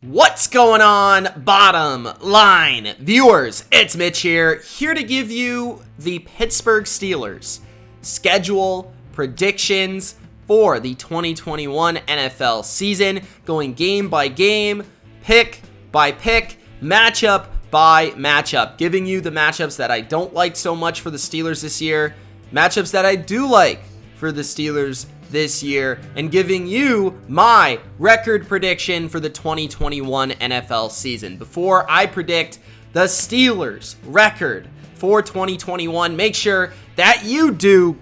What's going on, bottom line viewers? It's Mitch here to give you the Pittsburgh Steelers schedule predictions for the 2021 NFL season, going game by game, pick by pick, matchup by matchup, giving you the matchups that I don't like so much for the Steelers this year, matchups that I do like for the Steelers this year, and giving you my record prediction for the 2021 NFL season. Before I predict the Steelers record for 2021, make sure that you do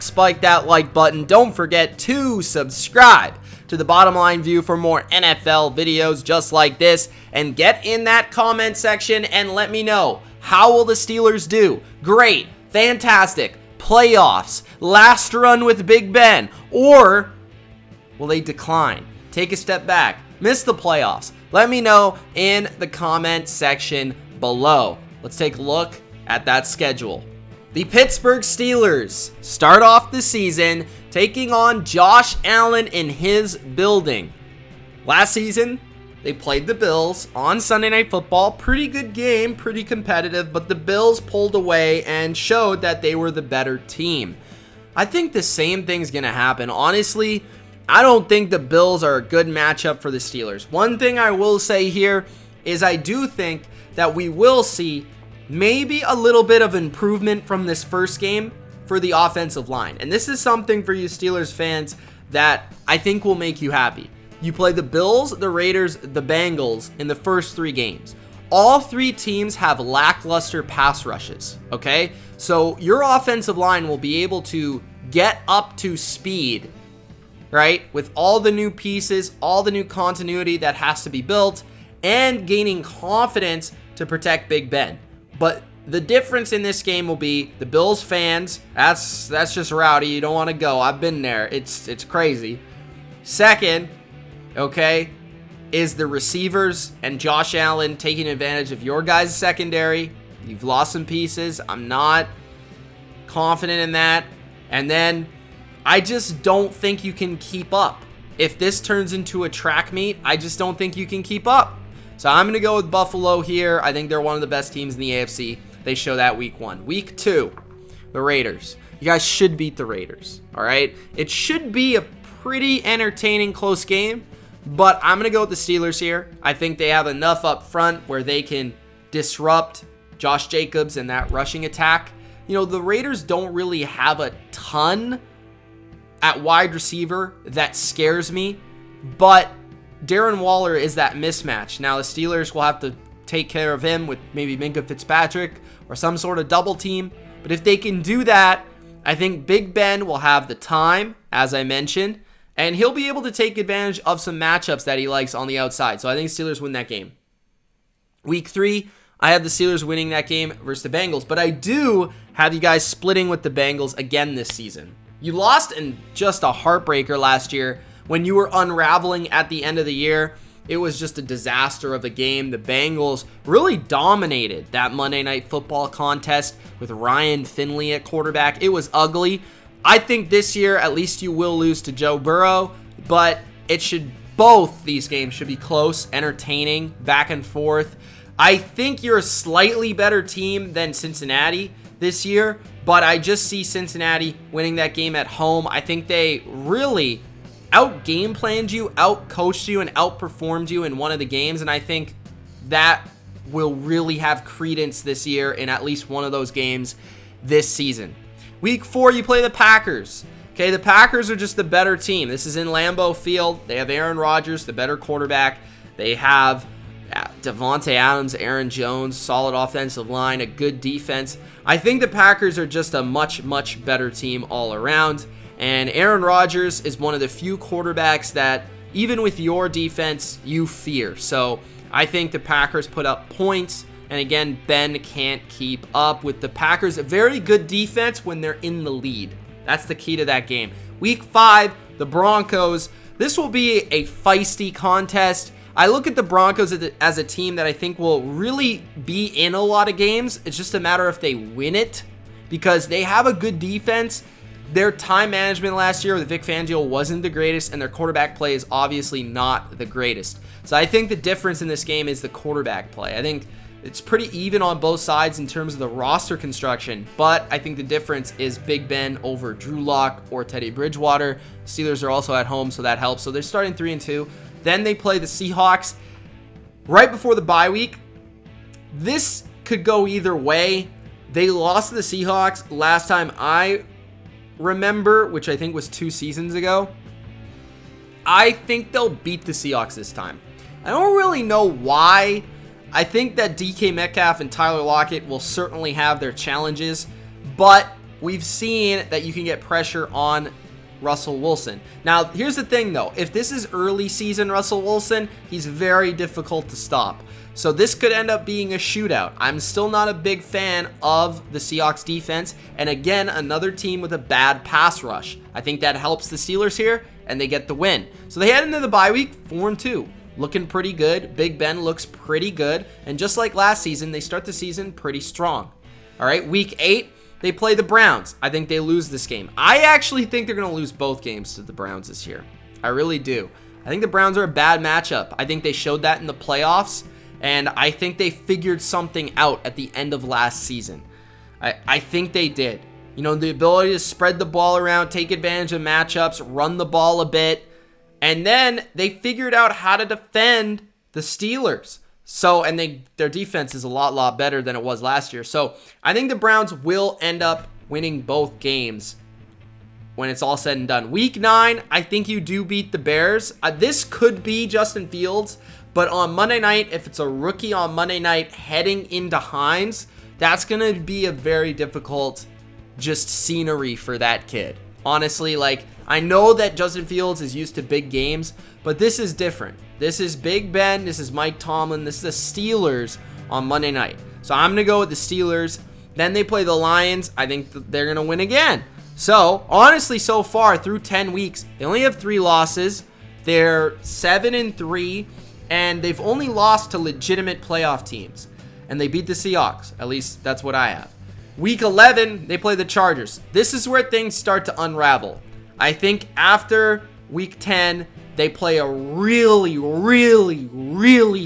spike that like button. Don't forget to subscribe to the Bottom Line View for more NFL videos just like this, and get in that comment section and let me know, how will the Steelers do? Great, fantastic, playoffs, last run with Big Ben, or will they decline, take a step back, miss the playoffs? Let me know in the comment section below. Let's take a look at that schedule. The Pittsburgh Steelers start off the season taking on Josh Allen in his building. Last season, they played the Bills on Sunday Night Football. Pretty good game, pretty competitive, but the Bills pulled away and showed that they were the better team. I think the same thing's going to happen. Honestly, I don't think the Bills are a good matchup for the Steelers. One thing I will say here is I do think that we will see maybe a little bit of improvement from this first game for the offensive line. And this is something for you Steelers fans that I think will make you happy. You play the Bills, the Raiders, the Bengals in the first three games. All three teams have lackluster pass rushes, okay? So your offensive line will be able to get up to speed, right? With all the new pieces, all the new continuity that has to be built, and gaining confidence to protect Big Ben. But the difference in this game will be the Bills fans, that's just rowdy. You don't want to go. I've been there. It's crazy. Second, okay, is the receivers and Josh Allen taking advantage of your guys' secondary. You've lost some pieces. I'm not confident in that. And then I just don't think you can keep up. If this turns into a track meet, I just don't think you can keep up. So I'm going to go with Buffalo here. I think they're one of the best teams in the AFC. They show that week 1. Week 2, the Raiders. You guys should beat the Raiders, all right? It should be a pretty entertaining close game. But I'm going to go with the Steelers here. I think they have enough up front where they can disrupt Josh Jacobs and that rushing attack. You know, the Raiders don't really have a ton at wide receiver that scares me, but Darren Waller is that mismatch. Now, the Steelers will have to take care of him with maybe Minkah Fitzpatrick or some sort of double team. But if they can do that, I think Big Ben will have the time, as I mentioned, and he'll be able to take advantage of some matchups that he likes on the outside. So I think Steelers win that game. Week 3, I have the Steelers winning that game versus the Bengals. But I do have you guys splitting with the Bengals again this season. You lost in just a heartbreaker last year when you were unraveling at the end of the year. It was just a disaster of a game. The Bengals really dominated that Monday Night Football contest with Ryan Finley at quarterback. It was ugly. I think this year, at least you will lose to Joe Burrow, but both these games should be close, entertaining, back and forth. I think you're a slightly better team than Cincinnati this year, but I just see Cincinnati winning that game at home. I think they really out-game planned you, out-coached you, and outperformed you in one of the games, and I think that will really have credence this year in at least one of those games this season. Week 4, you play the Packers. Okay, the Packers are just the better team. This is in Lambeau Field. They have Aaron Rodgers, the better quarterback. They have Devontae Adams, Aaron Jones, solid offensive line, a good defense. I think the Packers are just a much, much better team all around. And Aaron Rodgers is one of the few quarterbacks that, even with your defense, you fear. So I think the Packers put up points. And again, Ben can't keep up with the Packers. A very good defense when they're in the lead. That's the key to that game. Week 5, the Broncos. This will be a feisty contest. I look at the Broncos as a team that I think will really be in a lot of games. It's just a matter if they win it, because they have a good defense. Their time management last year with Vic Fangio wasn't the greatest, and their quarterback play is obviously not the greatest. So I think the difference in this game is the quarterback play. I think it's pretty even on both sides in terms of the roster construction, but I think the difference is Big Ben over Drew Lock or Teddy Bridgewater. Steelers are also at home, so that helps. So they're starting 3-2. Then they play the Seahawks right before the bye week. This could go either way. They lost to the Seahawks last time I remember, which I think was 2 seasons ago. I think they'll beat the Seahawks this time. I don't really know why. I think that DK Metcalf and Tyler Lockett will certainly have their challenges, but we've seen that you can get pressure on Russell Wilson. Now, here's the thing though. If this is early season Russell Wilson, he's very difficult to stop. So this could end up being a shootout. I'm still not a big fan of the Seahawks defense. And again, another team with a bad pass rush. I think that helps the Steelers here, and they get the win. So they head into the bye week 4-2. Looking pretty good. Big Ben looks pretty good. And just like last season, they start the season pretty strong. All right, week 8, they play the Browns. I think they lose this game. I actually think they're going to lose both games to the Browns this year. I really do. I think the Browns are a bad matchup. I think they showed that in the playoffs. And I think they figured something out at the end of last season. I think they did. You know, the ability to spread the ball around, take advantage of matchups, run the ball a bit. And then they figured out how to defend the Steelers. So, and their defense is a lot better than it was last year. So, I think the Browns will end up winning both games when it's all said and done. Week 9, I think you do beat the Bears. This could be Justin Fields, but on Monday night, if it's a rookie on Monday night heading into Hines, that's going to be a very difficult just scenery for that kid. Honestly, like, I know that Justin Fields is used to big games, but this is different. This is Big Ben. This is Mike Tomlin. This is the Steelers on Monday night. So I'm going to go with the Steelers. Then they play the Lions. I think they're going to win again. So, honestly, so far through 10 weeks, they only have 3 losses. They're 7-3, and they've only lost to legitimate playoff teams. And they beat the Seahawks. At least that's what I have. Week 11, they play the Chargers. This is where things start to unravel. I think after week 10, they play a really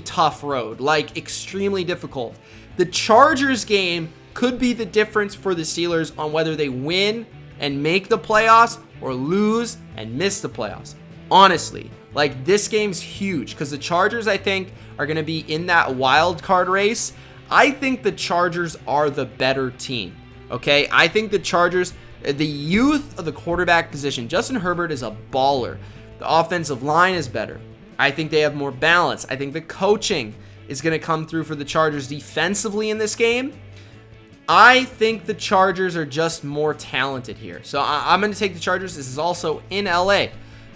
tough road. Like, extremely difficult. The Chargers game could be the difference for the Steelers on whether they win and make the playoffs or lose and miss the playoffs. Honestly, like, this game's huge because the Chargers, I think, are going to be in that wild card race. I think the Chargers are the better team, okay? I think the Chargers, the youth of the quarterback position, Justin Herbert is a baller. The offensive line is better. I think they have more balance. I think the coaching is going to come through for the Chargers defensively in this game. I think the Chargers are just more talented here. So I'm going to take the Chargers. This is also in LA.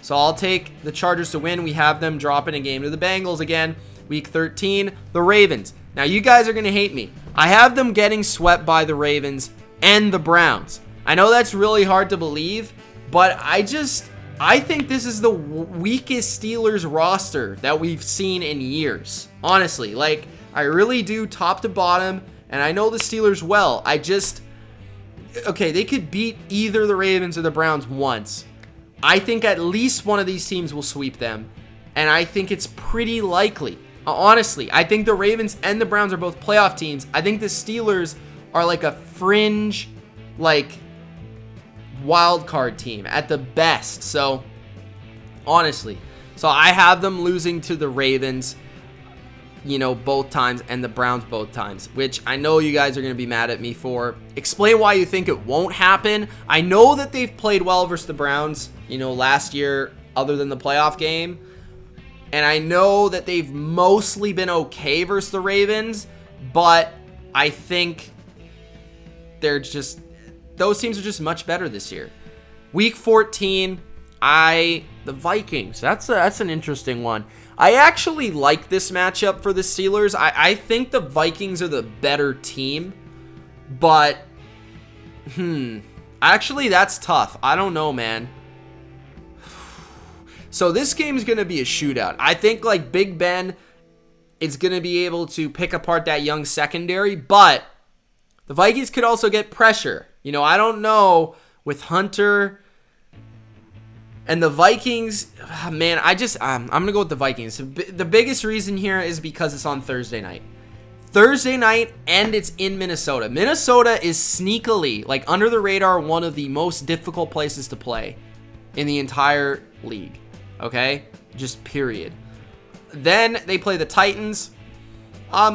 So I'll take the Chargers to win. We have them dropping a game to the Bengals again. Week 13, the Ravens. Now, you guys are going to hate me. I have them getting swept by the Ravens and the Browns. I know that's really hard to believe, but I think this is the weakest Steelers roster that we've seen in years. Honestly, like, I really do, top to bottom, and I know the Steelers well. Okay, they could beat either the Ravens or the Browns once. I think at least one of these teams will sweep them, and I think it's pretty likely. Honestly, I think the Ravens and the Browns are both playoff teams. I think the Steelers are like a fringe, like, wild card team at the best. So, honestly, so I have them losing to the Ravens, you know, both times, and the Browns both times, which I know you guys are going to be mad at me for. Explain why you think it won't happen. I know that they've played well versus the Browns, you know, last year, other than the playoff game. And I know that they've mostly been okay versus the Ravens, but I think those teams are just much better this year. Week 14, the Vikings. That's an interesting one. I actually like this matchup for the Steelers. I think the Vikings are the better team, but actually that's tough. I don't know, man. So this game is going to be a shootout. I think, like, Big Ben is going to be able to pick apart that young secondary, but the Vikings could also get pressure. You know, I don't know with Hunter. And the Vikings, man, I'm going to go with the Vikings. The biggest reason here is because it's on Thursday night. Thursday night, and it's in Minnesota. Minnesota is sneakily, like under the radar, one of the most difficult places to play in the entire league. Okay? Just period. Then they play the Titans.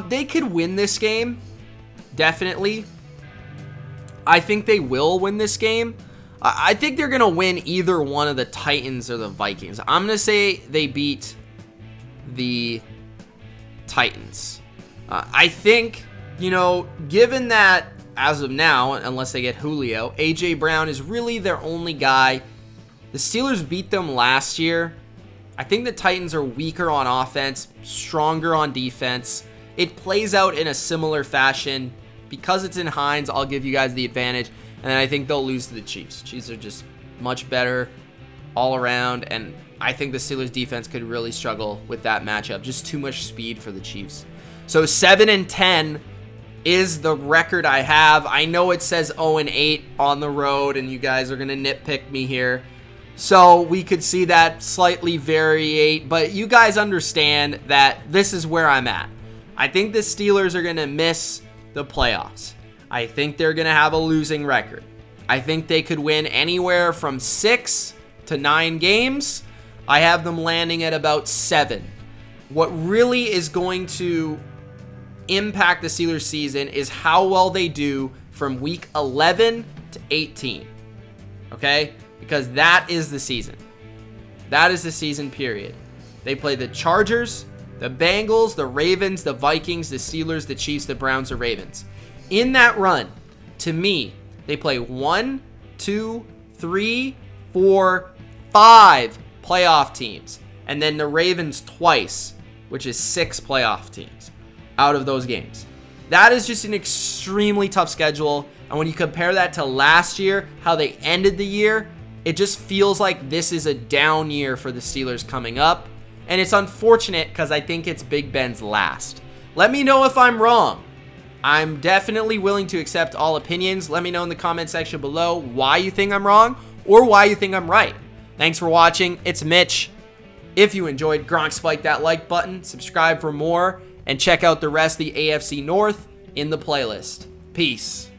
They could win this game. Definitely. I think they will win this game. I think they're going to win either one of the Titans or the Vikings. I'm going to say they beat the Titans. I think, given that as of now, unless they get Julio, A.J. Brown is really their only guy. The Steelers beat them last year. I think the Titans are weaker on offense, stronger on defense. It plays out in a similar fashion. Because it's in Hines, I'll give you guys the advantage. And then I think they'll lose to the Chiefs. Chiefs are just much better all around. And I think the Steelers defense could really struggle with that matchup. Just too much speed for the Chiefs. So 7-10 is the record I have. I know it says 0-8 on the road, and you guys are going to nitpick me here. So we could see that slightly variate, but you guys understand that this is where I'm at. I think the Steelers are going to miss the playoffs. I think they're going to have a losing record. I think they could win anywhere from 6 to 9 games. I have them landing at about 7. What really is going to impact the Steelers season is how well they do from week 11 to 18. Okay? Because that is the season. That is the season, period. They play the Chargers, the Bengals, the Ravens, the Vikings, the Steelers, the Chiefs, the Browns, the Ravens. In that run, to me, they play 1, 2, 3, 4, 5 playoff teams. And then the Ravens twice, which is 6 playoff teams out of those games. That is just an extremely tough schedule. And when you compare that to last year, how they ended the year, it just feels like this is a down year for the Steelers coming up. And it's unfortunate because I think it's Big Ben's last. Let me know if I'm wrong. I'm definitely willing to accept all opinions. Let me know in the comment section below why you think I'm wrong or why you think I'm right. Thanks for watching. It's Mitch. If you enjoyed, Gronk spike that like button, subscribe for more, and check out the rest of the AFC North in the playlist. Peace.